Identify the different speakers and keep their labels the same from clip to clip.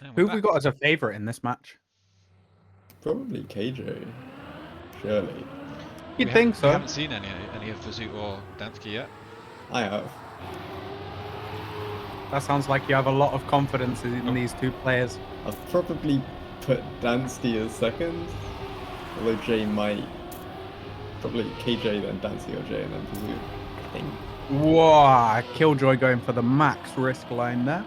Speaker 1: And
Speaker 2: Who
Speaker 1: we're
Speaker 2: have we
Speaker 1: back.
Speaker 2: got as a favourite in this match?
Speaker 3: Probably KJ. Surely.
Speaker 2: You'd
Speaker 1: We
Speaker 2: think so.
Speaker 1: haven't seen any of Bazut or Dantski yet.
Speaker 3: I have.
Speaker 2: That sounds like you have a lot of confidence in these two players.
Speaker 3: I've probably put Dantski as second. Although Jay might. Probably KJ, then Dantski or Jay, and then Bazut. I think.
Speaker 2: Whoa, Killjoy going for the max risk line there.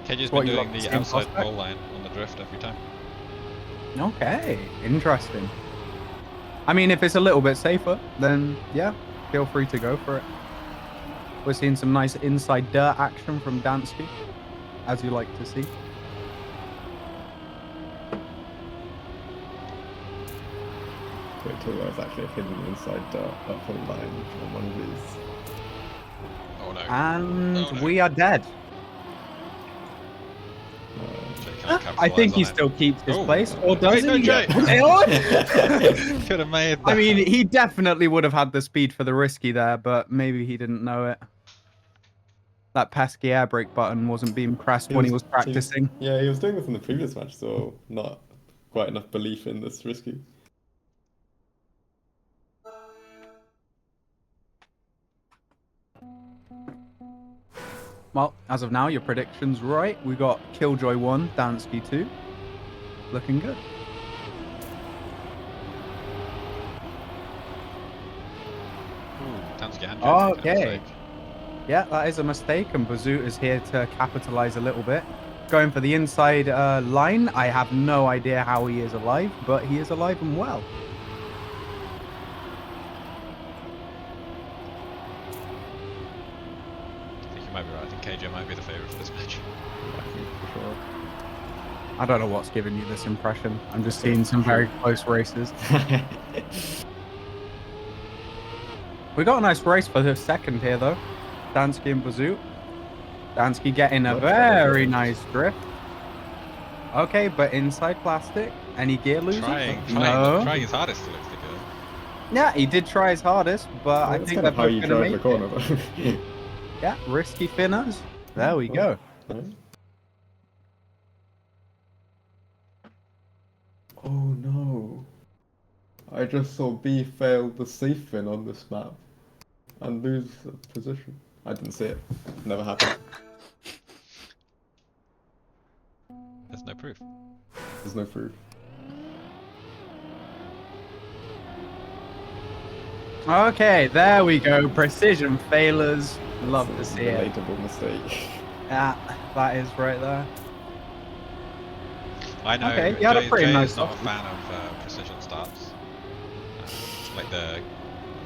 Speaker 1: KJ's
Speaker 2: What
Speaker 1: been
Speaker 2: you
Speaker 1: doing
Speaker 2: got,
Speaker 1: the
Speaker 2: same
Speaker 1: outside
Speaker 2: prospect?
Speaker 1: pole line on the drift every time.
Speaker 2: Okay, interesting. I mean, if it's a little bit safer, then yeah, feel free to go for it. We're seeing some nice inside dirt action from Dantski, as you like to see.
Speaker 3: Wait till there's actually a hidden inside uphill line on one of these.
Speaker 1: Oh no.
Speaker 2: And
Speaker 1: Oh, no.
Speaker 2: we are dead.
Speaker 1: Jay can't
Speaker 2: I think
Speaker 1: capitalise
Speaker 2: he
Speaker 1: on it.
Speaker 2: still keeps his
Speaker 1: Oh.
Speaker 2: place, or does
Speaker 1: Wait, no,
Speaker 2: he?
Speaker 1: Jay!
Speaker 2: Oh!
Speaker 1: Could have made that.
Speaker 2: I mean, he definitely would have had the speed for the risky there, but maybe he didn't know it. That pesky air brake button wasn't being pressed when he was practicing.
Speaker 3: Yeah, he was doing this in the previous match, so not quite enough belief in this risky.
Speaker 2: Well, as of now, your prediction's right. We got Killjoy 1, Dantski 2. Looking good.
Speaker 1: Ooh, Dantski and Jay
Speaker 2: Oh,
Speaker 1: making a
Speaker 2: okay.
Speaker 1: mistake.
Speaker 2: Yeah, that is a mistake, and Bazut is here to capitalize a little bit. Going for the inside line. I have no idea how he is alive, but he is alive and well.
Speaker 1: I think you might be right. I think KJ might be the favourite for this match.
Speaker 3: I think for sure.
Speaker 2: I don't know what's giving you this impression. I'm just seeing some very close races. We got a nice race for the second here, though. Dantski and Bazut. Dantski getting a very nice drift. Okay, but inside plastic. Any gear losing?
Speaker 1: Trying his hardest to look to go.
Speaker 2: Yeah, he did try his hardest, but I
Speaker 3: That's
Speaker 2: think
Speaker 3: kind
Speaker 2: they're
Speaker 3: of how
Speaker 2: both
Speaker 3: you
Speaker 2: going to
Speaker 3: drive
Speaker 2: make
Speaker 3: the corner,
Speaker 2: it.
Speaker 3: though.
Speaker 2: Yeah, risky finners. There we go.
Speaker 3: Right. Oh no. I just saw B fail the safe fin on this map and lose the position. I didn't see it. Never happened.
Speaker 1: There's no proof.
Speaker 3: There's no proof.
Speaker 2: Okay, there we go. Precision failures. Love to see it.
Speaker 3: Relatable mistake.
Speaker 2: Yeah, that is right there.
Speaker 1: I know.
Speaker 2: Okay, you had a pretty
Speaker 1: Jay
Speaker 2: nice
Speaker 1: is not a
Speaker 2: start.
Speaker 1: fan of precision starts. Like the.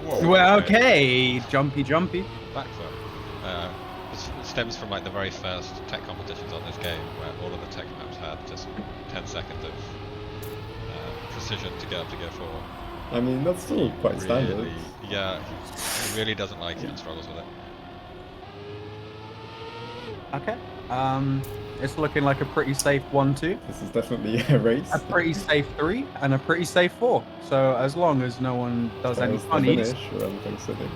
Speaker 1: Whoa,
Speaker 2: Well,
Speaker 1: okay.
Speaker 2: okay. Jumpy.
Speaker 1: Back foot. It stems from like the very first tech competitions on this game, where all of the tech maps had just 10 seconds of precision to get up to go forward.
Speaker 3: I mean, that's still quite standard.
Speaker 1: Really, yeah, he really doesn't like it and struggles with it.
Speaker 2: Okay. It's looking like a pretty safe 1-2.
Speaker 3: This is definitely a race.
Speaker 2: A pretty safe 3 and a pretty safe 4. So as long as no one does any
Speaker 3: Fails the
Speaker 2: funnies,
Speaker 3: finish or anything silly.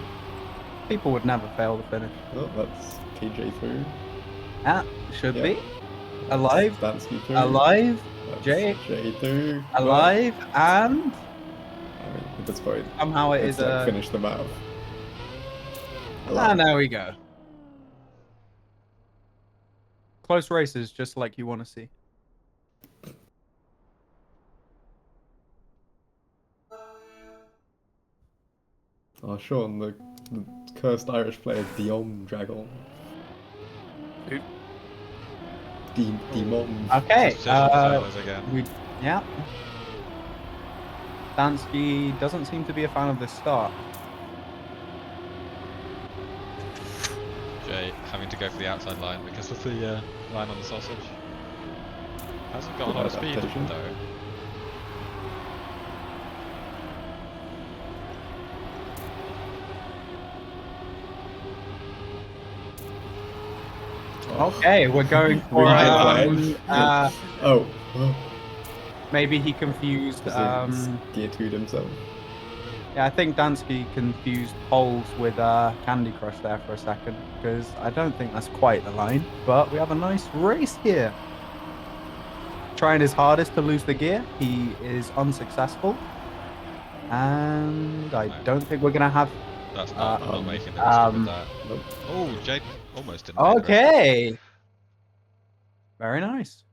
Speaker 2: people would never fail the finish.
Speaker 3: Oh, that's KJ through.
Speaker 2: Ah, should
Speaker 3: Yeah.
Speaker 2: be. Alive.
Speaker 3: Dantski through.
Speaker 2: Alive.
Speaker 3: That's
Speaker 2: Jay.
Speaker 3: Jay through.
Speaker 2: Alive. And
Speaker 3: I mean, at this point,
Speaker 2: somehow it
Speaker 3: it's
Speaker 2: is
Speaker 3: like
Speaker 2: a...
Speaker 3: finish them out.
Speaker 2: And there we go. Close races, just like you want to see.
Speaker 3: Oh, Sean, the cursed Irish player Diom Dragon.
Speaker 2: Dude.
Speaker 3: Dimom.
Speaker 2: Okay.
Speaker 1: Precision failures again.
Speaker 2: Yeah. Dantski doesn't seem to be a fan of this start.
Speaker 1: Jay having to go for the outside line because of the line on the sausage. Hasn't got a lot of speed
Speaker 3: Adaptation.
Speaker 1: though.
Speaker 2: Okay, we're going for
Speaker 3: Oh.
Speaker 2: maybe he confused
Speaker 3: Gear 2'd himself.
Speaker 2: yeah, I think Dantski confused poles with Candy Crush there for a second, because I don't think that's quite the line, but we have a nice race here. trying his hardest to lose the gear. He is unsuccessful. And I
Speaker 1: No.
Speaker 2: don't think we're going to have...
Speaker 1: That's not, I'm not making the mistake with that.
Speaker 3: Nope.
Speaker 1: Oh, Jade almost didn't make the rest.
Speaker 2: Okay. Very nice.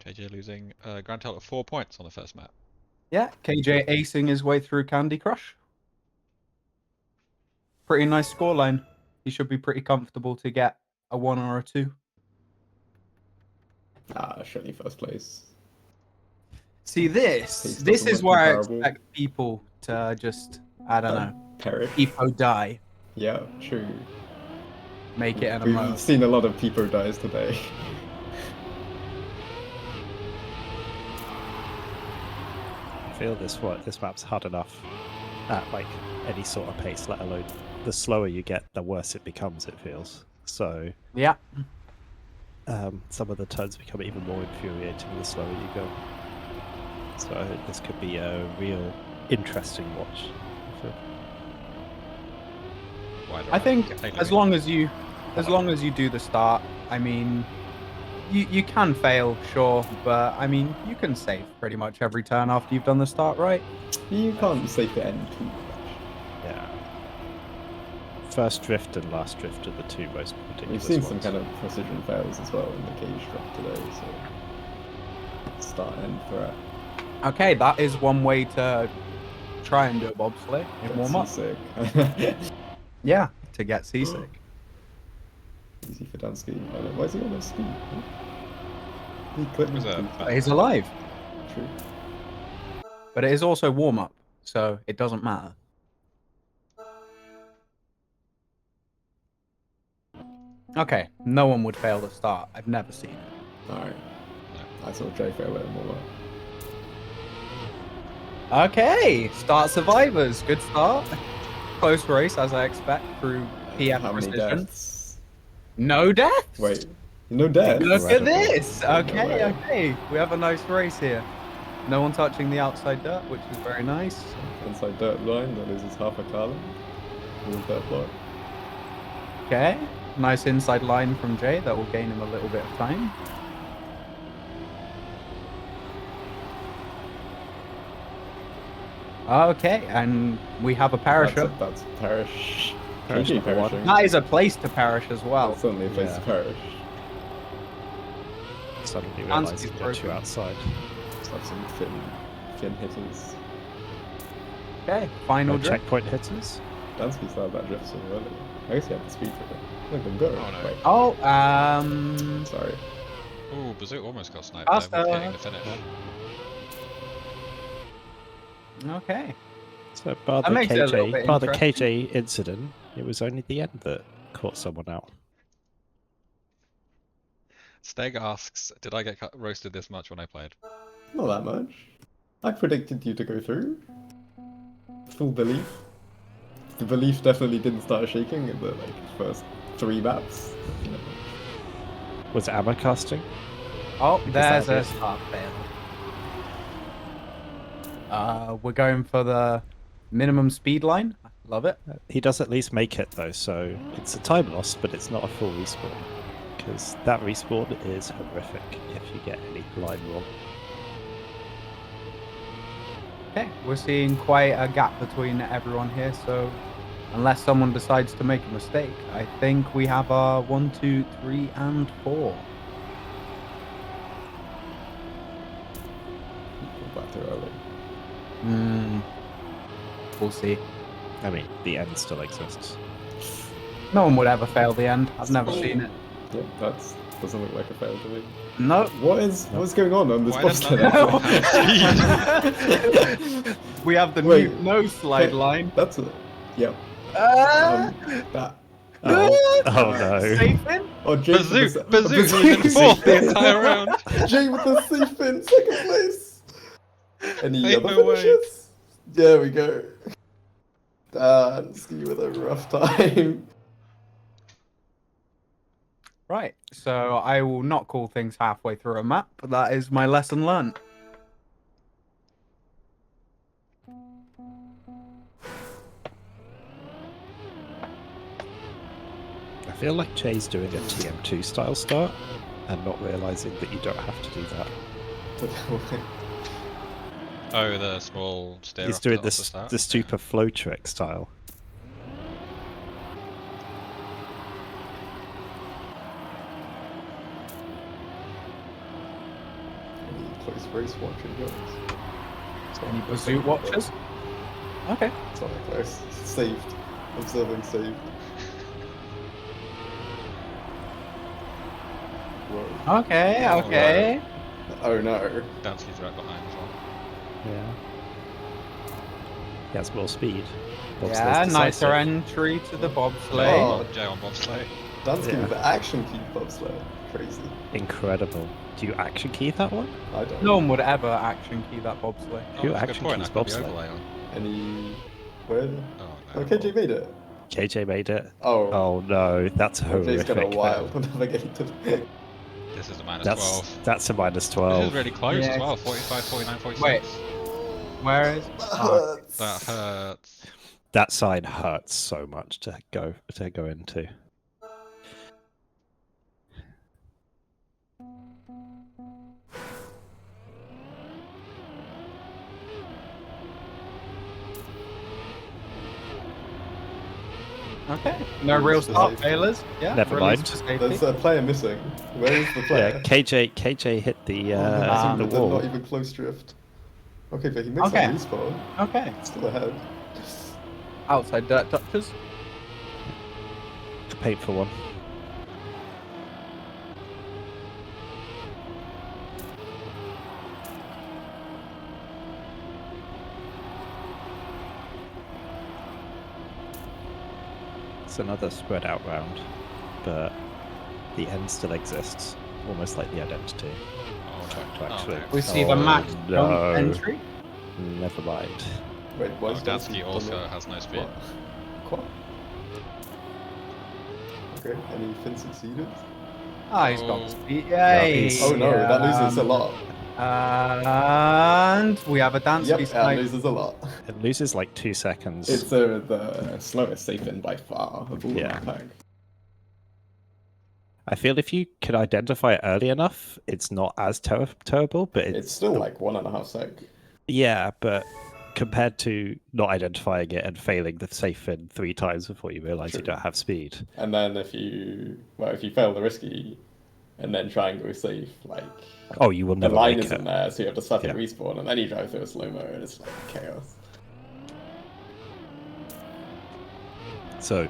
Speaker 1: KJ losing a grand total of 4 points on the first map.
Speaker 2: Yeah, KJ acing his way through Candy Crush. Pretty nice scoreline. He should be pretty comfortable to get a 1 or a 2.
Speaker 3: Surely first place.
Speaker 2: See, this
Speaker 3: Pace doesn't
Speaker 2: is
Speaker 3: look
Speaker 2: where I
Speaker 3: comparable.
Speaker 2: expect people to just, I don't know,
Speaker 3: Perish.
Speaker 2: people die.
Speaker 3: Yeah, true.
Speaker 2: Make it an
Speaker 3: We've
Speaker 2: emote.
Speaker 3: seen a lot of people dies today.
Speaker 4: I feel this map's hard enough at like any sort of pace, let alone the slower you get, the worse it becomes, it feels. So
Speaker 2: Yeah.
Speaker 4: some of the turns become even more infuriating the slower you go. So this could be a real interesting watch. I feel.
Speaker 1: Wider
Speaker 2: I think
Speaker 1: around.
Speaker 2: as long as you do the start, I mean, you can fail, sure, but I mean, you can save pretty much every turn after you've done the start, right?
Speaker 3: You can't save the end too much.
Speaker 4: Yeah. First drift and last drift are the two most ridiculous
Speaker 3: We've seen
Speaker 4: ones.
Speaker 3: some kind of precision fails as well in the cage drop today, so start end threat.
Speaker 2: Okay, that is one way to try and do a bobsleigh in warm up.
Speaker 3: Seasick.
Speaker 2: Yeah, to get seasick.
Speaker 3: Easy for Dantski. Why is he on his speed? He clipped
Speaker 1: Was
Speaker 3: me.
Speaker 1: that-
Speaker 2: He's alive,
Speaker 3: True.
Speaker 2: but it is also warm up, so it doesn't matter. Okay, no one would fail the start. I've never seen it.
Speaker 3: Alright. I saw Jay fail it more.
Speaker 2: Okay, start survivors. Good start. Close race, as I expect, through PF
Speaker 3: How many
Speaker 2: precision.
Speaker 3: deaths?
Speaker 2: No deaths.
Speaker 3: Wait, no deaths?
Speaker 2: Look at
Speaker 4: Incredible.
Speaker 2: this.
Speaker 3: No
Speaker 2: Okay,
Speaker 3: way.
Speaker 2: okay. We have a nice race here. No one touching the outside dirt, which is very nice.
Speaker 3: Inside dirt line that loses half a column. All dirt block.
Speaker 2: Okay, nice inside line from Jay. That will gain him a little bit of time. Okay, and we have a parachute.
Speaker 3: That's perish.
Speaker 4: Perish
Speaker 3: GG
Speaker 4: number one.
Speaker 3: perishing.
Speaker 2: That is a place to perish as well.
Speaker 3: That's certainly a place
Speaker 4: Yeah.
Speaker 3: to perish.
Speaker 4: Suddenly
Speaker 2: Dantski's
Speaker 4: realising they're two
Speaker 2: broken.
Speaker 4: outside.
Speaker 3: Let's have some fin hitters.
Speaker 2: Okay, final
Speaker 4: No
Speaker 2: drift.
Speaker 4: checkpoint hitters.
Speaker 3: Dantski started that drift so early. I guess he had the speed for it. Look at him go.
Speaker 1: Oh, no.
Speaker 3: Wait,
Speaker 2: Oh,
Speaker 3: sorry.
Speaker 1: Ooh, Bazut almost got sniped
Speaker 2: Faster.
Speaker 1: there, hitting the finish.
Speaker 2: okay.
Speaker 4: So bar
Speaker 2: That
Speaker 4: the
Speaker 2: makes it a little bit
Speaker 4: KJ incident, it was only the end that caught someone out.
Speaker 1: Steg asks, did I get roasted this much when I played?
Speaker 3: Not that much. I predicted you to go through. Full belief. The belief definitely didn't start shaking in the first 3 maps. You know.
Speaker 4: Was it ammo casting?
Speaker 2: Oh, there's
Speaker 4: that
Speaker 2: a
Speaker 4: it?
Speaker 2: start fail. We're going for the minimum speed line. Love it.
Speaker 4: He does at least make it though, so it's a time loss, but it's not a full respawn. Because that respawn is horrific if you get any line wrong.
Speaker 2: Okay, we're seeing quite a gap between everyone here, so unless someone decides to make a mistake, I think we have our 1, 2, 3, and 4.
Speaker 3: Pulled back too early.
Speaker 2: We'll see.
Speaker 4: I mean, the end still exists.
Speaker 2: No one would ever fail the end. I've never seen it.
Speaker 3: Yeah, that doesn't look like a fail to me.
Speaker 2: No.
Speaker 3: What's going on this
Speaker 1: Why
Speaker 3: boss
Speaker 1: does
Speaker 3: today?
Speaker 1: none of them have speed?
Speaker 2: We have the
Speaker 3: Wait.
Speaker 2: new no slide
Speaker 3: Hey,
Speaker 2: line.
Speaker 3: That's it. Yep.
Speaker 2: That.
Speaker 4: Oh, oh no.
Speaker 2: Safe in?
Speaker 3: Oh, Jay with
Speaker 1: Bazut,
Speaker 3: the
Speaker 1: Bazut was in fourth the entire round.
Speaker 3: Jay with the safe in second place. Any
Speaker 1: Ain't
Speaker 3: other
Speaker 1: no way.
Speaker 3: finishes? There we go. Dantski with a rough time.
Speaker 2: Right, so I will not call things halfway through a map, but that is my lesson learned.
Speaker 4: I feel like Jay's doing a TM2 style start. and not realizing that you don't have to do that.
Speaker 1: Oh, the small stair.
Speaker 4: He's
Speaker 1: off
Speaker 4: doing
Speaker 1: off
Speaker 4: this
Speaker 1: start?
Speaker 4: the super flow trick style.
Speaker 3: Any close race watching, guys?
Speaker 2: Any Bazut watchers? Okay.
Speaker 3: It's not that close. Saved. Observing saved. Whoa.
Speaker 2: Okay,
Speaker 1: Oh,
Speaker 2: okay.
Speaker 3: Oh no.
Speaker 1: Dantski's right behind as well.
Speaker 4: Yeah. He has more speed.
Speaker 2: Yeah,
Speaker 4: Bobsleigh's
Speaker 2: nicer
Speaker 4: decisive.
Speaker 2: entry to the bobsleigh.
Speaker 3: Oh.
Speaker 1: Jay on bobsleigh.
Speaker 3: Dantski
Speaker 4: Yeah.
Speaker 3: with the action key bobsleigh. Crazy.
Speaker 4: Incredible. Do you action key that one?
Speaker 3: I don't
Speaker 2: No one would ever action key that bobsleigh.
Speaker 4: Who
Speaker 1: that's a good
Speaker 4: action
Speaker 1: point.
Speaker 4: keys
Speaker 1: I've got the
Speaker 4: bobsleigh?
Speaker 1: overlay on.
Speaker 3: Any. Where?
Speaker 1: Oh
Speaker 3: Oh,
Speaker 1: no.
Speaker 3: KJ made it.
Speaker 4: KJ made it.
Speaker 3: Oh.
Speaker 4: Oh no, that's
Speaker 3: KJ's
Speaker 4: horrific.
Speaker 3: got a while to navigate.
Speaker 1: This is a minus
Speaker 4: That's
Speaker 1: 12.
Speaker 4: that's a minus
Speaker 1: This
Speaker 4: 12.
Speaker 1: is really close
Speaker 2: Yeah.
Speaker 1: as well. 45, 49, 46.
Speaker 2: Wait. Where is? Oh,
Speaker 1: That hurts.
Speaker 4: That sign hurts so much to go into.
Speaker 2: okay. No real start failures. Yeah.
Speaker 4: Never
Speaker 2: release
Speaker 4: mind.
Speaker 2: for safety.
Speaker 3: There's a player missing. Where is the player?
Speaker 4: Yeah, KJ hit the
Speaker 3: Oh,
Speaker 4: the
Speaker 3: no,
Speaker 4: wall.
Speaker 3: not even close drift. Okay, but he makes
Speaker 2: Okay.
Speaker 3: a respawn.
Speaker 2: Okay.
Speaker 3: Still ahead.
Speaker 2: Outside dirt touches.
Speaker 4: Painful one. It's another spread out round, but the end still exists, almost like the identity.
Speaker 1: Oh,
Speaker 4: Trying to
Speaker 1: no.
Speaker 4: actually.
Speaker 1: Oh,
Speaker 2: We see
Speaker 4: Oh,
Speaker 2: the max
Speaker 4: no.
Speaker 2: jump entry.
Speaker 4: Never mind.
Speaker 3: Wait, why
Speaker 1: Oh,
Speaker 3: is
Speaker 1: Dantski
Speaker 3: Dantski
Speaker 1: also
Speaker 3: done that?
Speaker 1: has no speed.
Speaker 3: What? Okay, any fin succeeded?
Speaker 2: Ah, he's
Speaker 1: Oh.
Speaker 2: got speed.
Speaker 4: Yeah,
Speaker 2: Yay.
Speaker 4: he's-
Speaker 3: Oh no, that loses a lot.
Speaker 2: And we have a Dantski
Speaker 3: Yep, that
Speaker 2: snipe.
Speaker 3: loses a lot.
Speaker 4: It loses like 2 seconds.
Speaker 3: It's the slowest safe in by far of all
Speaker 4: Yeah.
Speaker 3: the pack.
Speaker 4: I feel if you can identify it early enough, it's not as terrible, but
Speaker 3: It's still like 1.5 sec.
Speaker 4: yeah, but compared to not identifying it and failing the safe in 3 times before you realize you
Speaker 3: True.
Speaker 4: don't have speed.
Speaker 3: And then if you fail the risky and then try and go safe, like
Speaker 4: Oh, you will
Speaker 3: the
Speaker 4: never
Speaker 3: line
Speaker 4: make
Speaker 3: isn't
Speaker 4: it.
Speaker 3: there, so you have to static
Speaker 4: Yeah.
Speaker 3: respawn, and then you drive through a slow mo, and it's like chaos.
Speaker 4: So,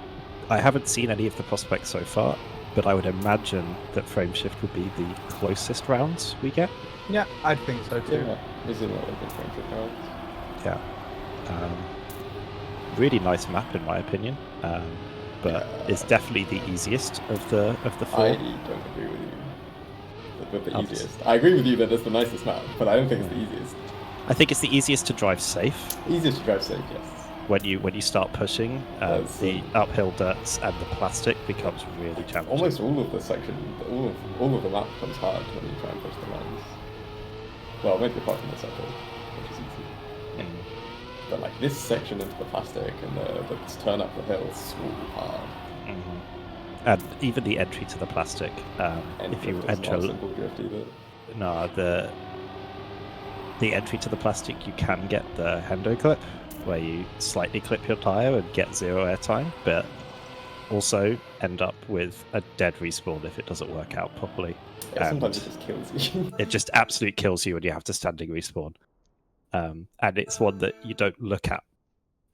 Speaker 4: I haven't seen any of the prospects so far, but I would imagine that frame shift would be the closest rounds we get.
Speaker 2: Yeah, I think so too.
Speaker 3: Yeah, these are not like good friendship rounds.
Speaker 4: Yeah. Really nice map in my opinion, but
Speaker 3: Yeah.
Speaker 4: it's definitely the easiest of the
Speaker 3: I
Speaker 4: 4.
Speaker 3: don't agree with you. With the
Speaker 4: I'll
Speaker 3: easiest. I agree with you that it's the nicest map, but I don't think it's the easiest.
Speaker 4: I think it's the easiest to drive safe
Speaker 3: Easiest to drive safe, yes.
Speaker 4: when you start pushing.
Speaker 3: That's,
Speaker 4: The uphill dirts and the plastic becomes really challenging.
Speaker 3: Almost all of the section, all of the map becomes hard when you try and push the lines. Well, maybe apart from the circle, which is easy.
Speaker 4: Mm.
Speaker 3: But like this section into the plastic and the turn up the hill is so hard.
Speaker 4: Mhm. And even the entry to the plastic,
Speaker 3: And
Speaker 4: if you
Speaker 3: drift is
Speaker 4: enter,
Speaker 3: not a simple drift either.
Speaker 4: no, the entry to the plastic, you can get the hendo clip, where you slightly clip your tire and get 0 airtime, but also end up with a dead respawn if it doesn't work out properly.
Speaker 3: Yeah,
Speaker 4: And
Speaker 3: sometimes it just kills you.
Speaker 4: it just absolutely kills you when you have to standing respawn. And it's one that you don't look at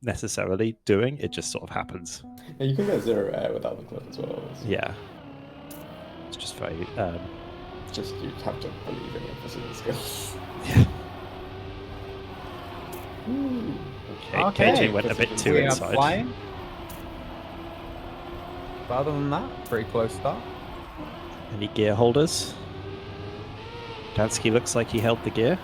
Speaker 4: necessarily doing, it just sort of happens.
Speaker 3: And you can get 0 air without the clip as well. So
Speaker 4: Yeah. It's just very
Speaker 3: it's just you have to believe in your physical skills.
Speaker 4: yeah.
Speaker 3: Ooh.
Speaker 4: Okay,
Speaker 2: Okay,
Speaker 4: KJ went a bit
Speaker 3: precision.
Speaker 4: too
Speaker 2: We are
Speaker 4: inside.
Speaker 2: flying. But other than that, pretty close start.
Speaker 4: Any gear holders? Dantski looks like he held the gear.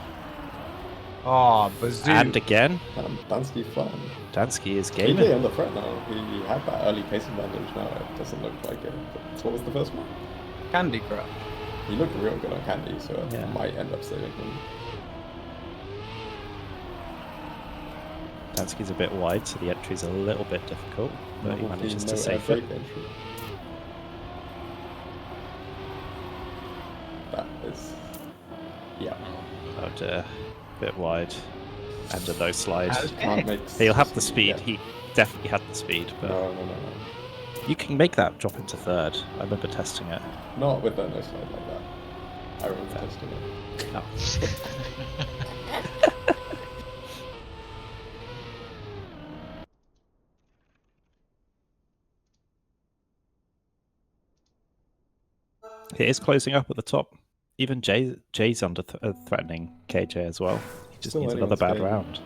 Speaker 2: Oh, Bazut.
Speaker 4: And again,
Speaker 3: Dantski flan.
Speaker 4: Dantski is
Speaker 3: KJ
Speaker 4: gaming.
Speaker 3: on the front now. He had that early pace advantage. Now it doesn't look like it. But what was the first one?
Speaker 2: Candy Crush.
Speaker 3: He looked real good on Candy, so it
Speaker 4: Yeah.
Speaker 3: might end up saving him.
Speaker 4: Dantski's a bit wide, so the entry's a little bit difficult, but he
Speaker 3: Hopefully
Speaker 4: manages
Speaker 3: no
Speaker 4: to
Speaker 3: air
Speaker 4: save
Speaker 3: brake
Speaker 4: it.
Speaker 3: entry. is. Yeah.
Speaker 4: Oh dear. Bit wide. And a no slide.
Speaker 2: Okay.
Speaker 3: Can't make.
Speaker 4: He'll have the
Speaker 3: 60
Speaker 4: speed.
Speaker 3: yet.
Speaker 4: He definitely had the speed, but
Speaker 3: No.
Speaker 4: you can make that drop into third. I remember testing it.
Speaker 3: Not with the no slide like that. I remember testing it.
Speaker 4: Oh. It is closing up at the top. Even Jay's under threatening KJ as well. He just
Speaker 3: Still
Speaker 4: needs another
Speaker 3: anyone's
Speaker 4: bad
Speaker 3: game.
Speaker 4: round.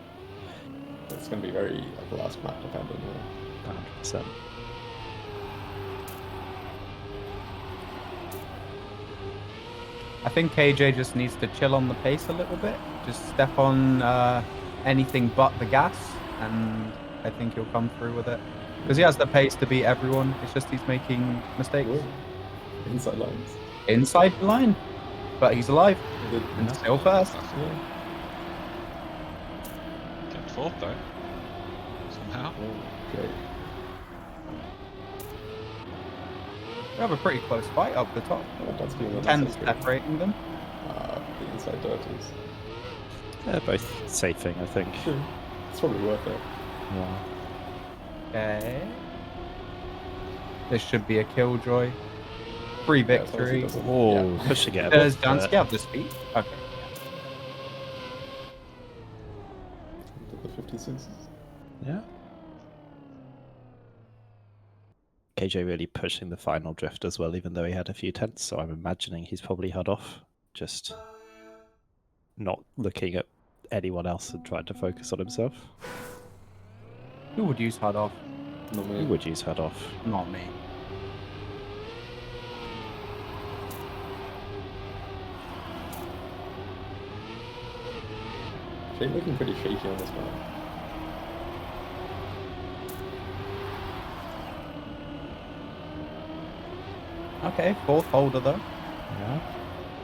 Speaker 3: It's going to be very like last map dependent here.
Speaker 4: 100%.
Speaker 2: I think KJ just needs to chill on the pace a little bit. Just step on anything but the gas, and I think he'll come through with it. Because he has the pace to beat everyone. It's just he's making mistakes.
Speaker 3: Whoa. Inside lines.
Speaker 2: Inside the line. But he's alive. And
Speaker 3: Yeah.
Speaker 2: still first.
Speaker 1: Kept fourth though. Somehow.
Speaker 3: Okay.
Speaker 2: We have a pretty close fight up the top.
Speaker 3: That's good.
Speaker 2: 10 separating them.
Speaker 3: The inside dirt is.
Speaker 4: They're both safing, I think.
Speaker 3: True. It's probably worth it.
Speaker 4: Yeah.
Speaker 2: Okay. This should be a killjoy. Free
Speaker 3: Yeah, as long as he
Speaker 2: victory.
Speaker 3: doesn't-
Speaker 4: Oh,
Speaker 3: yeah.
Speaker 4: pushing it a
Speaker 2: Does
Speaker 4: bit.
Speaker 2: Dantski have the speed? Okay.
Speaker 3: The 56s.
Speaker 4: Yeah. KJ really pushing the final drift as well, even though he had a few tenths, so I'm imagining he's probably hard off, just not looking at anyone else and trying to focus on himself.
Speaker 2: Who would use hard off?
Speaker 3: Not me.
Speaker 4: Who would use hard off?
Speaker 2: Not me.
Speaker 3: Shane looking pretty shaky on this map.
Speaker 2: Okay, fourth holder though.
Speaker 4: Yeah.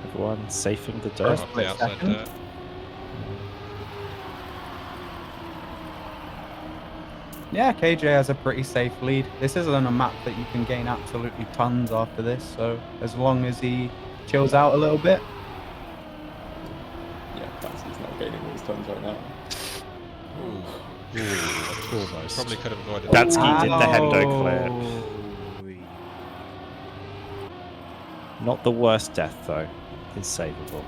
Speaker 4: Everyone safing the dirt.
Speaker 2: First
Speaker 1: Off the
Speaker 2: split
Speaker 1: outside
Speaker 2: second.
Speaker 1: dirt.
Speaker 2: Yeah, KJ has a pretty safe lead. This isn't a map that you can gain absolutely tons after this, so as long as he chills out a little bit.
Speaker 3: Yeah, Dantski's not gaining those tons right now.
Speaker 4: Almost.
Speaker 1: Probably could have avoided
Speaker 4: That's-
Speaker 1: that.
Speaker 4: He did the Hendo
Speaker 2: Ow.
Speaker 4: Not the worst death, though. Is savable.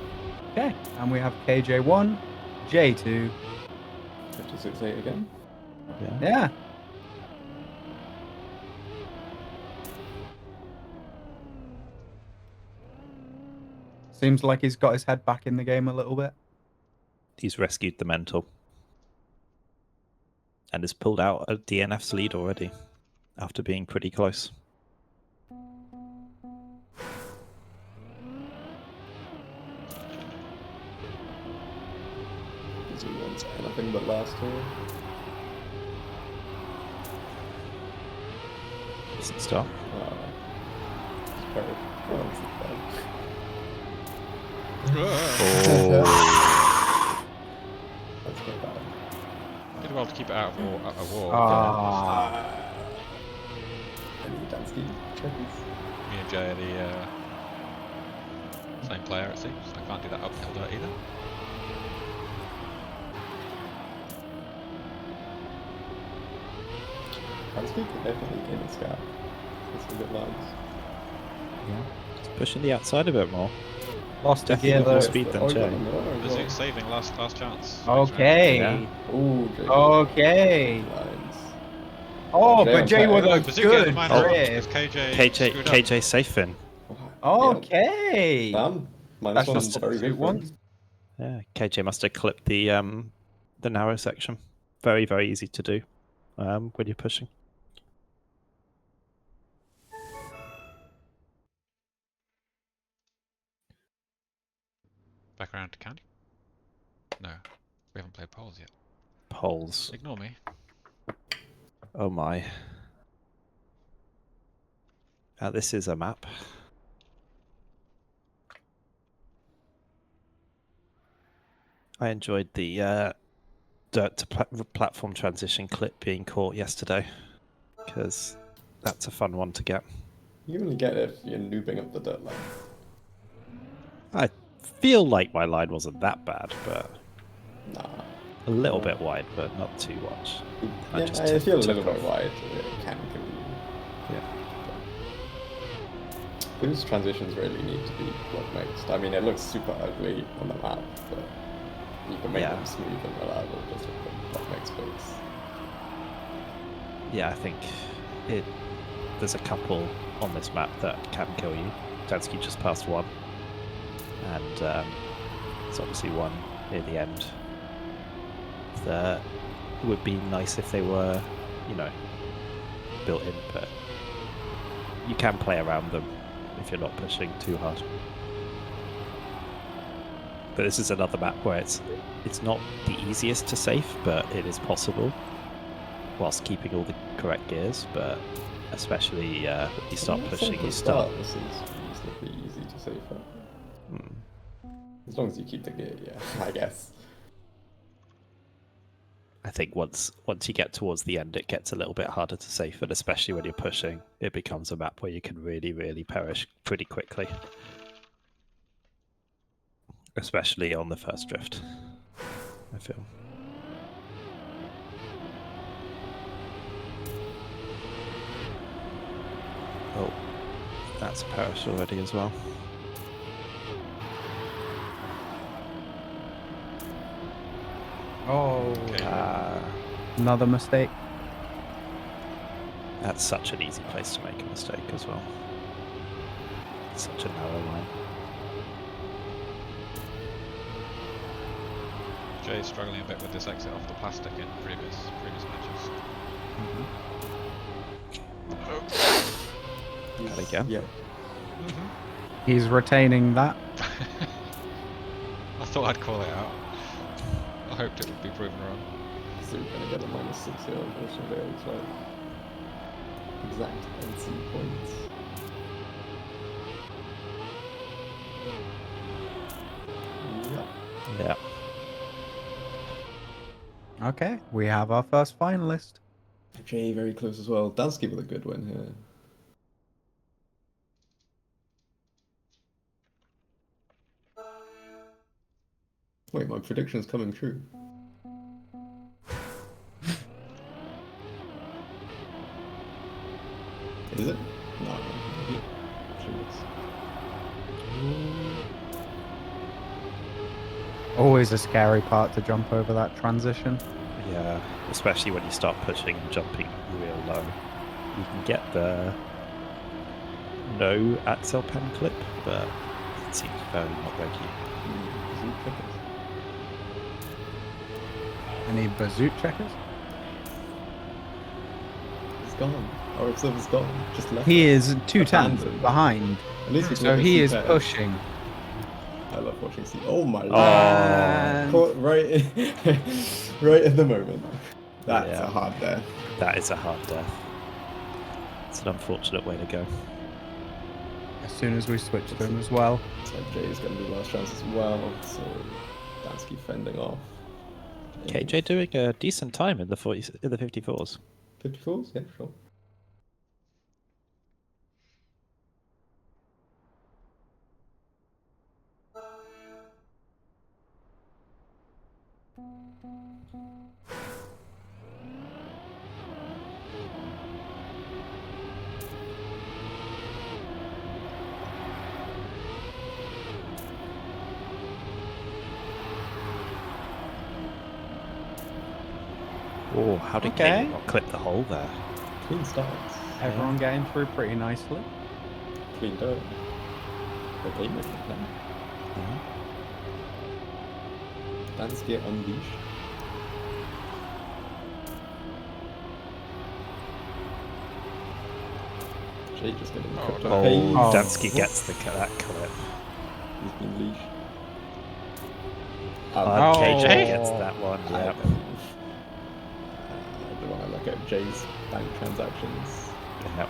Speaker 2: Okay, and we have KJ1, J2.
Speaker 3: 56-8 again.
Speaker 4: Yeah.
Speaker 2: Yeah. Seems like he's got his head back in the game a little bit.
Speaker 4: He's rescued the mental. And has pulled out a DNF's lead already. After being pretty close.
Speaker 3: Bazut wants anything but last here.
Speaker 4: Decent start.
Speaker 3: It's very well, it's bad.
Speaker 4: Oh.
Speaker 3: That's quite bad.
Speaker 1: Did well to keep it out of a wall.
Speaker 2: Ah.
Speaker 3: Any Dantski checkers?
Speaker 1: Me and Jay are the same player it seems. I can't do that uphill dirt either.
Speaker 3: Dantski could definitely gain a scout. That's some good lines.
Speaker 4: Yeah. Just pushing the outside a bit more.
Speaker 2: Lost a
Speaker 4: Definitely
Speaker 2: gear
Speaker 4: got more
Speaker 2: though.
Speaker 4: speed than Jay.
Speaker 1: Bazut saving last chance.
Speaker 2: Okay.
Speaker 4: Yeah.
Speaker 3: Ooh, Jay.
Speaker 2: Okay.
Speaker 3: Lines.
Speaker 2: Oh,
Speaker 3: Jay
Speaker 2: but
Speaker 3: on
Speaker 2: Jay
Speaker 3: fire.
Speaker 2: with a
Speaker 1: Bazut gets the
Speaker 2: good
Speaker 1: final
Speaker 4: Oh.
Speaker 1: because
Speaker 2: grip.
Speaker 1: KJ
Speaker 4: KJ safe in.
Speaker 2: Okay.
Speaker 3: Damn. Minus
Speaker 2: That's
Speaker 3: one
Speaker 2: just
Speaker 3: is very big for
Speaker 2: one.
Speaker 3: him.
Speaker 4: Yeah, KJ must have clipped the narrow section. Very, very easy to do when you're pushing.
Speaker 1: Back around to Candy. No, we haven't played polls yet.
Speaker 4: Poles.
Speaker 1: Ignore me.
Speaker 4: Oh my. This is a map. I enjoyed the dirt to platform transition clip being caught yesterday, because that's a fun one to get.
Speaker 3: You only get it if you're noobing up the dirt line.
Speaker 4: feel like my line wasn't that bad, but
Speaker 3: Nah.
Speaker 4: a little bit wide, but not too much.
Speaker 3: Yeah,
Speaker 4: just
Speaker 3: I feel a
Speaker 4: took
Speaker 3: little bit
Speaker 4: off.
Speaker 3: wide. It can kill you.
Speaker 4: Yeah.
Speaker 3: Those transitions really need to be block mixed. I mean, it looks super ugly on the map, but you can make
Speaker 4: Yeah.
Speaker 3: them smooth and reliable just with the block mixed base.
Speaker 4: Yeah, I think there's a couple on this map that can kill you. Dantski just passed one, and there's obviously one near the end that would be nice if they were, you know, built in, but you can play around them if you're not pushing too hard. But this is another map where it's not the easiest to safe, but it is possible, whilst keeping all the correct gears. But especially when you start pushing, you start.
Speaker 3: This is reasonably easy to save for. As long as you keep the gear, yeah, I guess.
Speaker 4: I think once you get towards the end, it gets a little bit harder to safe, and especially when you're pushing, it becomes a map where you can really, really perish pretty quickly. Especially on the first drift, I feel. Oh, that's a perish already as well.
Speaker 2: Oh,
Speaker 1: Okay.
Speaker 2: another mistake.
Speaker 4: That's such an easy place to make a mistake as well. It's such a narrow line.
Speaker 1: Jay's struggling a bit with this exit off the plastic in previous matches.
Speaker 4: Got it again.
Speaker 3: Yeah.
Speaker 2: He's retaining that.
Speaker 1: I thought I'd call it out. I hoped it would be proven wrong.
Speaker 3: So you're gonna get a -6 here, unfortunately. It's like exact NC points. Yeah.
Speaker 4: Yeah.
Speaker 2: Okay, we have our first finalist.
Speaker 3: Jay very close as well. Dantski with a good win here. Wait, my prediction's coming true. Is it? No, maybe. Sure it's...
Speaker 2: Always a scary part to jump over that transition.
Speaker 4: Yeah, especially when you start pushing and jumping real low. You can get the no axle pen clip, but it seems very not reggy.
Speaker 2: Any Bazut checkers?
Speaker 3: It's gone. Our observer's gone. Just left.
Speaker 2: He is 2 tenths
Speaker 3: Abandoned.
Speaker 2: behind,
Speaker 3: At least we
Speaker 2: so he is pushing.
Speaker 3: I love watching C. Oh my
Speaker 4: Oh.
Speaker 3: god. Caught right in, right in the moment. That's
Speaker 4: Yeah.
Speaker 3: a hard death.
Speaker 4: That is a hard death. It's an unfortunate way to go.
Speaker 2: As soon as we switch to him as well.
Speaker 3: So Jay's going to be last chance as well. So Dantski fending off.
Speaker 4: KJ doing a decent time in the 54s.
Speaker 3: 54s? Yeah, sure.
Speaker 4: Oh, how did
Speaker 2: Okay.
Speaker 4: Kate not clip the hole there?
Speaker 3: Clean starts.
Speaker 2: Everyone getting through pretty nicely.
Speaker 3: Clean dirt. Okay, maybe. Dantski unleashed. Jay just getting
Speaker 1: Oh,
Speaker 3: crypto
Speaker 1: no.
Speaker 3: phase.
Speaker 2: Oh.
Speaker 4: Dantski gets that clip.
Speaker 3: He's been leashed.
Speaker 2: Oh.
Speaker 4: KJ gets that one,
Speaker 3: I
Speaker 4: yeah.
Speaker 3: don't want to look at Jay's bank transactions.
Speaker 4: Yep.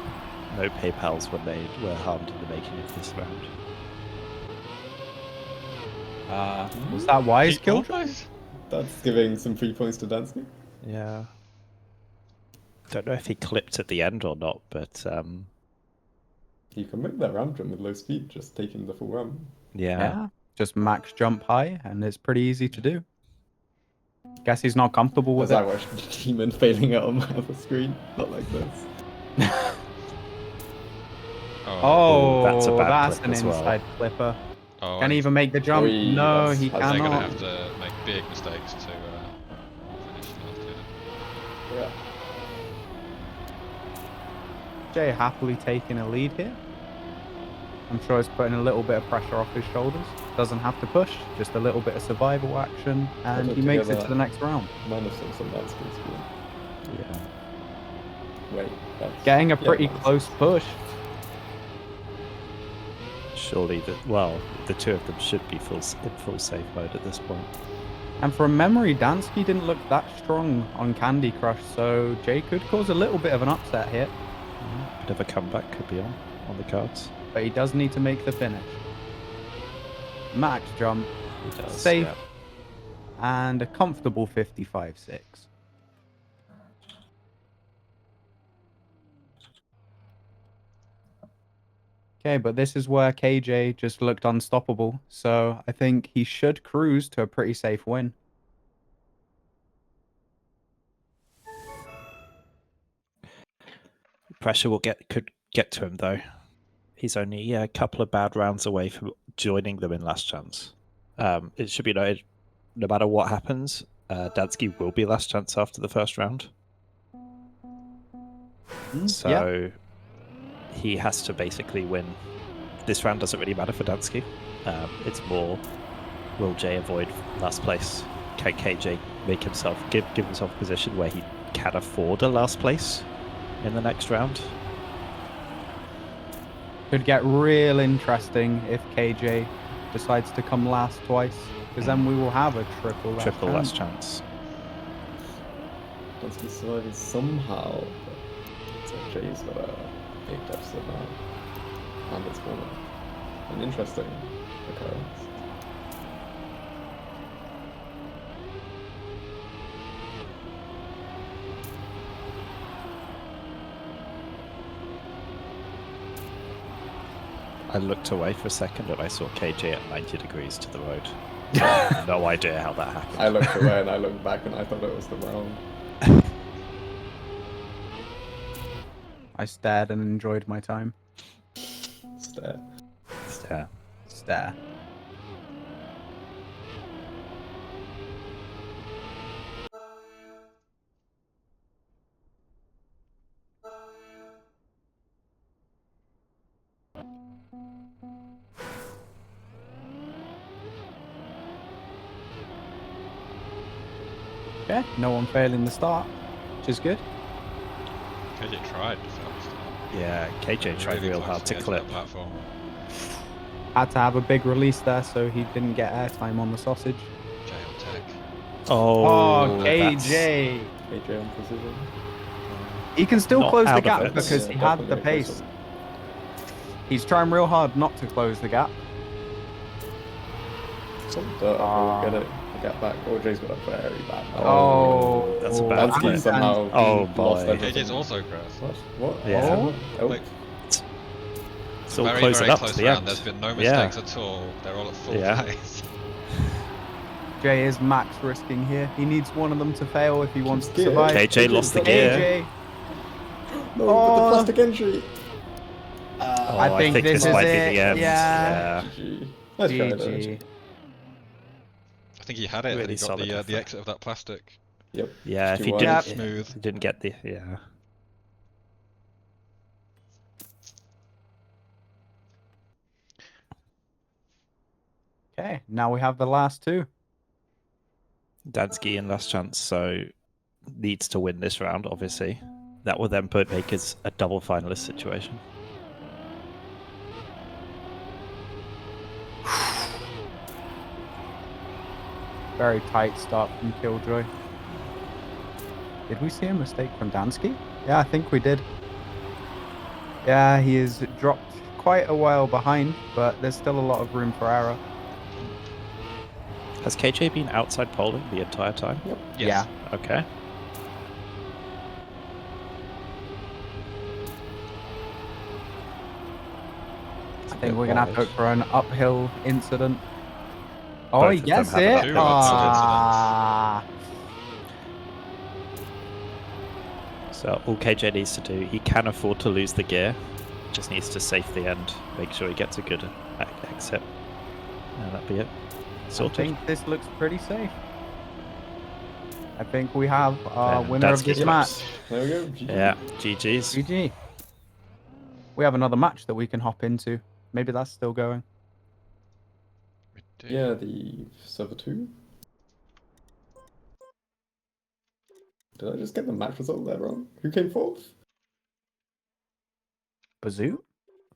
Speaker 4: No PayPals when they were harmed in the making of this round.
Speaker 2: Was that wise,
Speaker 1: Keep
Speaker 2: Killjoy?
Speaker 1: almost?
Speaker 3: That's giving some free points to Dantski.
Speaker 4: Yeah. Don't know if he clipped at the end or not, but
Speaker 3: You can make that ramp jump with low speed, just taking the full ramp.
Speaker 4: yeah.
Speaker 2: Yeah. just max jump high, and it's pretty easy to do. Guess he's not comfortable with
Speaker 3: As I
Speaker 2: it.
Speaker 3: watched Demon failing it on my other screen, not like this.
Speaker 2: Oh,
Speaker 4: that's a bad
Speaker 2: that's
Speaker 4: clip
Speaker 2: an
Speaker 4: as well.
Speaker 2: inside clipper.
Speaker 1: Oh,
Speaker 2: Can't
Speaker 1: and
Speaker 2: even make the jump.
Speaker 3: Oi,
Speaker 2: No,
Speaker 3: that's-
Speaker 2: he
Speaker 3: that's-
Speaker 1: they're going to
Speaker 2: cannot.
Speaker 1: have to make big mistakes to finish the last two.
Speaker 3: Yeah.
Speaker 2: Jay happily taking a lead here. I'm sure he's putting a little bit of pressure off his shoulders. Doesn't have to push, just a little bit of survival action, and
Speaker 3: put
Speaker 2: he makes it
Speaker 3: together
Speaker 2: to the next round.
Speaker 3: Minus some Dantski school.
Speaker 4: Yeah.
Speaker 3: Wait, that's...
Speaker 2: Getting a
Speaker 3: yeah,
Speaker 2: pretty
Speaker 3: minus.
Speaker 2: close push.
Speaker 4: Surely, the two of them should be in full safe mode at this point.
Speaker 2: And from memory, Dantski didn't look that strong on Candy Crush, so Jay could cause a little bit of an upset here.
Speaker 4: Bit of a comeback could be on the cards.
Speaker 2: But he does need to make the finish. Max jump,
Speaker 4: He does.
Speaker 2: safe,
Speaker 4: Yeah.
Speaker 2: and a comfortable 55.6. Okay, but this is where KJ just looked unstoppable, so I think he should cruise to a pretty safe win.
Speaker 4: Pressure could get to him though. He's only a couple of bad rounds away from joining them in last chance. It should be noted, no matter what happens, Dantski will be last chance after the first round. So
Speaker 2: yeah.
Speaker 4: he has to basically win. This round doesn't really matter for Dantski. It's more, will Jay avoid last place? Can KJ make himself give himself a position where he can afford a last place in the next round?
Speaker 2: Could get real interesting if KJ decides to come last twice, because then we will have a triple
Speaker 4: Last chance.
Speaker 3: Dantski surviving somehow, but so Jay's got a big deficit now. And it's more an interesting occurrence.
Speaker 4: I looked away for a second and I saw KJ at 90 degrees to the road. No idea how that happened.
Speaker 3: I looked away and I looked back and I thought it was the round.
Speaker 2: I stared and enjoyed my time.
Speaker 3: Stare.
Speaker 4: Yeah.
Speaker 2: Stare. Okay, no one failing the start, which is good.
Speaker 1: KJ tried to fail the start.
Speaker 4: Yeah, KJ tried
Speaker 1: Really
Speaker 4: real
Speaker 1: close
Speaker 4: hard to
Speaker 1: get that
Speaker 4: clip.
Speaker 1: platform.
Speaker 2: Had to have a big release there so he didn't get airtime on the sausage.
Speaker 1: Jay on tech.
Speaker 2: Oh,
Speaker 4: that's-
Speaker 2: KJ!
Speaker 3: KJ on precision.
Speaker 2: He can still
Speaker 4: Not
Speaker 2: close the
Speaker 4: out of
Speaker 2: gap
Speaker 4: it.
Speaker 2: because he had the
Speaker 3: definitely
Speaker 2: pace.
Speaker 3: closer.
Speaker 2: He's trying real hard not to close the gap.
Speaker 3: Some dirt will get it. Get back. Oh, Jay's got a very bad.
Speaker 2: Oh,
Speaker 4: That's a bad
Speaker 3: Dantski
Speaker 4: clip.
Speaker 3: somehow
Speaker 4: Oh,
Speaker 3: lost
Speaker 4: boy.
Speaker 3: everything.
Speaker 1: KJ's also crashed.
Speaker 3: What?
Speaker 4: Yeah.
Speaker 3: Oh.
Speaker 1: Like,
Speaker 4: It's all
Speaker 1: very,
Speaker 4: closing
Speaker 1: very
Speaker 4: up
Speaker 1: close
Speaker 4: to the
Speaker 1: round.
Speaker 4: end.
Speaker 1: There's been no
Speaker 4: Yeah.
Speaker 1: mistakes at all. They're all at full
Speaker 4: Yeah.
Speaker 1: pace.
Speaker 2: Jay is max risking here. He needs one of them to fail if he wants to
Speaker 3: gear.
Speaker 2: survive.
Speaker 4: KJ lost the gear.
Speaker 2: KJ.
Speaker 3: No, but
Speaker 2: Oh.
Speaker 3: the plastic entry.
Speaker 4: Oh,
Speaker 2: I think this is
Speaker 4: might be
Speaker 2: it.
Speaker 4: the end.
Speaker 2: Yeah.
Speaker 3: GG. Let's try
Speaker 2: GG.
Speaker 3: it.
Speaker 1: I think he had it.
Speaker 4: Really
Speaker 1: and he got
Speaker 4: solid
Speaker 1: the
Speaker 4: effort.
Speaker 1: exit of that plastic.
Speaker 3: Yep.
Speaker 4: Yeah, if he
Speaker 3: Too
Speaker 4: didn't,
Speaker 3: wide.
Speaker 1: Smooth.
Speaker 4: he didn't get the
Speaker 2: Okay, now we have the last two.
Speaker 4: Dantski in last chance, so needs to win this round. Obviously, that will then make it a double finalist situation.
Speaker 2: Very tight start from Killjoy. Did we see a mistake from Dantski? Yeah, I think we did. Yeah, he is dropped quite a while behind, but there's still a lot of room for error.
Speaker 4: Has KJ been outside polling the entire time?
Speaker 3: Yep.
Speaker 1: Yes.
Speaker 2: Yeah.
Speaker 4: Okay.
Speaker 2: I think we're going to have to look for an uphill incident. Oh,
Speaker 4: both
Speaker 2: he
Speaker 4: of them
Speaker 2: gets
Speaker 4: have
Speaker 2: it.
Speaker 4: an
Speaker 1: Two
Speaker 4: uphill
Speaker 2: Ah.
Speaker 4: So all KJ needs to do, he can afford to lose the gear, just needs to safe the end, make sure he gets a good exit, and that'd be it.
Speaker 2: I
Speaker 4: Sorted.
Speaker 2: think this looks pretty safe. I think we have our
Speaker 4: Then
Speaker 2: winner of
Speaker 4: Dantski
Speaker 2: this match.
Speaker 3: There we go. GG.
Speaker 4: Yeah, GG's.
Speaker 2: GG. We have another match that we can hop into. Maybe that's still going.
Speaker 1: We do.
Speaker 3: Yeah, the server 2. Did I just get the match result there wrong? Who came fourth?
Speaker 2: Bazut?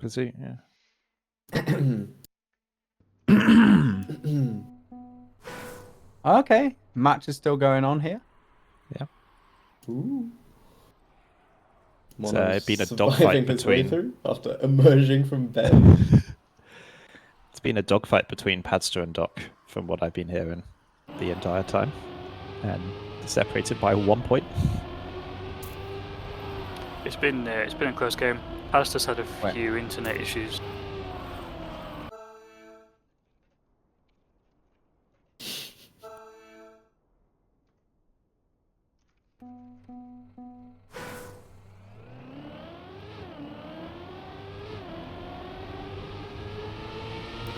Speaker 4: Bazut, yeah.
Speaker 2: Okay. Match is still going on here.
Speaker 3: Ooh.
Speaker 4: It's
Speaker 3: Mono's
Speaker 4: been a
Speaker 3: surviving
Speaker 4: dogfight
Speaker 3: his way
Speaker 4: between.
Speaker 3: through after emerging from bed.
Speaker 4: It's been a dogfight between Padster and Doc, from what I've been hearing the entire time, and separated by 1 point.
Speaker 5: It's been a close game. Alistair's had a
Speaker 2: Wait.
Speaker 5: few internet issues.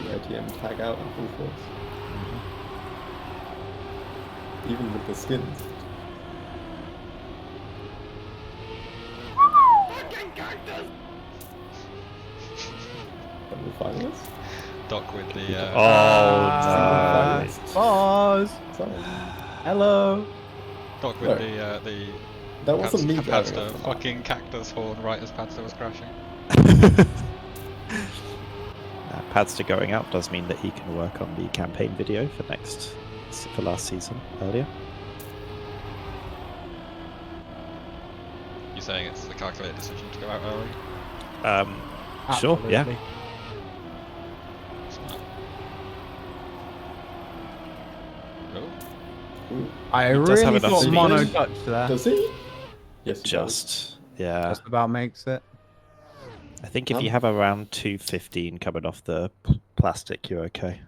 Speaker 3: The ITM tag out in full force. Even with the skins. Double finalists?
Speaker 1: Doc with the.
Speaker 4: Oh, no.
Speaker 2: Pause.
Speaker 3: Sorry.
Speaker 2: Hello.
Speaker 1: Doc with
Speaker 3: Look.
Speaker 1: the.
Speaker 3: That wasn't me driving
Speaker 1: Padster
Speaker 3: off the map.
Speaker 1: fucking cactus horn right as Padster was crashing.
Speaker 4: Padster going out does mean that he can work on the campaign video for last season earlier.
Speaker 1: You're saying it's the calculated decision to go out early?
Speaker 4: Sure, yeah.
Speaker 2: Absolutely.
Speaker 1: Smart. Oh,
Speaker 3: Ooh.
Speaker 2: I
Speaker 4: He does have
Speaker 2: really
Speaker 4: enough
Speaker 2: thought
Speaker 4: speed.
Speaker 2: Mono touched there.
Speaker 3: Does he? Yes, he does.
Speaker 4: Just, yeah.
Speaker 2: Just about makes it.
Speaker 4: I think if you have around 215 coming off the plastic, you're okay.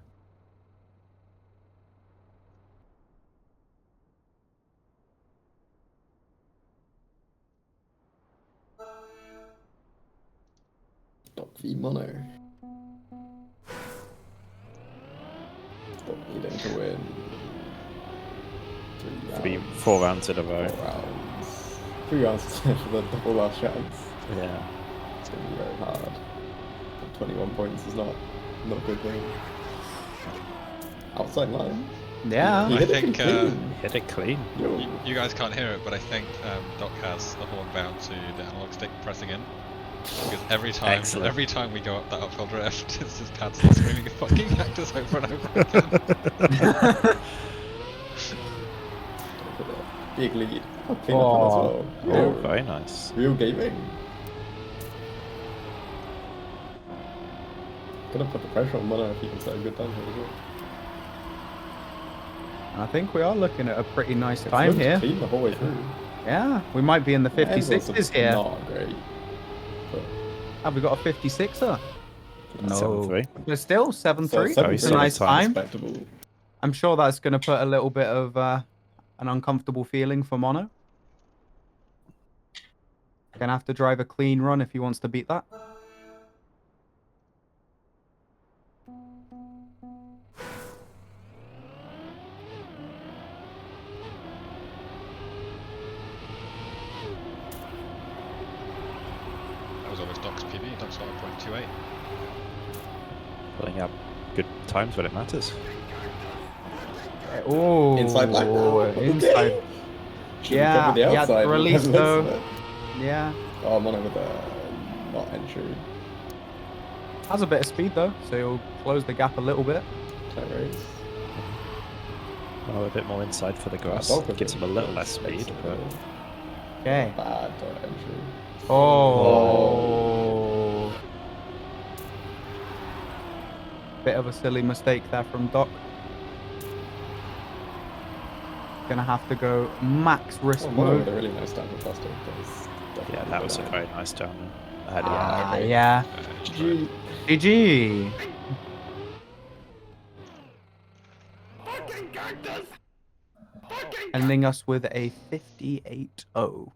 Speaker 3: Doc v Mono. Doc needing to win 3 rounds.
Speaker 4: 4 rounds in a row.
Speaker 3: 4 rounds. 3 rounds for the double last chance.
Speaker 4: Yeah.
Speaker 3: It's going to be very hard. But 21 points is not a good thing. Outside line.
Speaker 2: Yeah.
Speaker 3: He
Speaker 1: I
Speaker 3: hit it
Speaker 1: think,
Speaker 3: clean.
Speaker 4: Hit it clean.
Speaker 3: Yo.
Speaker 1: you guys can't hear it, but I think Doc has the horn bound to the analog stick pressing in. Because
Speaker 4: Excellent.
Speaker 1: every time we go up that uphill drift, it's just Padster screaming a fucking cactus over and over again.
Speaker 3: Big lead. Oh, clean up as well.
Speaker 4: Oh,
Speaker 3: Yo.
Speaker 4: very nice.
Speaker 3: Real gaming. Gonna put the pressure on Mono if he can set a good time here as well.
Speaker 2: I think we are looking at a pretty nice
Speaker 3: It's
Speaker 2: time
Speaker 3: looked
Speaker 2: here.
Speaker 3: clean the whole way through.
Speaker 2: Yeah, we might be in the
Speaker 3: The angles are
Speaker 2: 56s here.
Speaker 3: Not great. But
Speaker 2: Have we got a 56er? No.
Speaker 4: 7-3.
Speaker 2: But still, 7-3.
Speaker 3: so
Speaker 2: It's
Speaker 4: Very
Speaker 2: a
Speaker 4: solid
Speaker 2: nice
Speaker 4: time.
Speaker 2: time.
Speaker 3: respectable.
Speaker 2: I'm sure that's going to put a little bit of an uncomfortable feeling for Mono. Gonna have to drive a clean run if he wants to beat that.
Speaker 1: That was almost Doc's PB, Doc's got a 0.28.
Speaker 4: Pulling up good times when it matters.
Speaker 2: Oh,
Speaker 3: Inside line now.
Speaker 2: inside.
Speaker 3: Okay. Should've
Speaker 2: Yeah,
Speaker 3: covered the
Speaker 2: he had to
Speaker 3: outside.
Speaker 2: release
Speaker 3: Less
Speaker 2: though.
Speaker 3: of it.
Speaker 2: Yeah,
Speaker 3: Oh, Mono with a not entry.
Speaker 2: has a bit of speed though, so he'll close the gap a little bit.
Speaker 3: Tight race.
Speaker 4: Well, a bit more inside for the grass.
Speaker 3: Dog with
Speaker 4: Gives
Speaker 3: it.
Speaker 4: him a little less speed,
Speaker 3: Makes it
Speaker 4: but
Speaker 2: Okay.
Speaker 3: Bad entry.
Speaker 2: Oh. Bit of a silly mistake there from Doc. Gonna have to go max risk
Speaker 3: Oh, Mono with
Speaker 2: mode.
Speaker 3: a really nice time for plastic.
Speaker 4: yeah, that was a very nice down. I had
Speaker 2: Ah,
Speaker 3: okay.
Speaker 2: yeah.
Speaker 3: GG.
Speaker 2: GG. Ending us with a 58-0.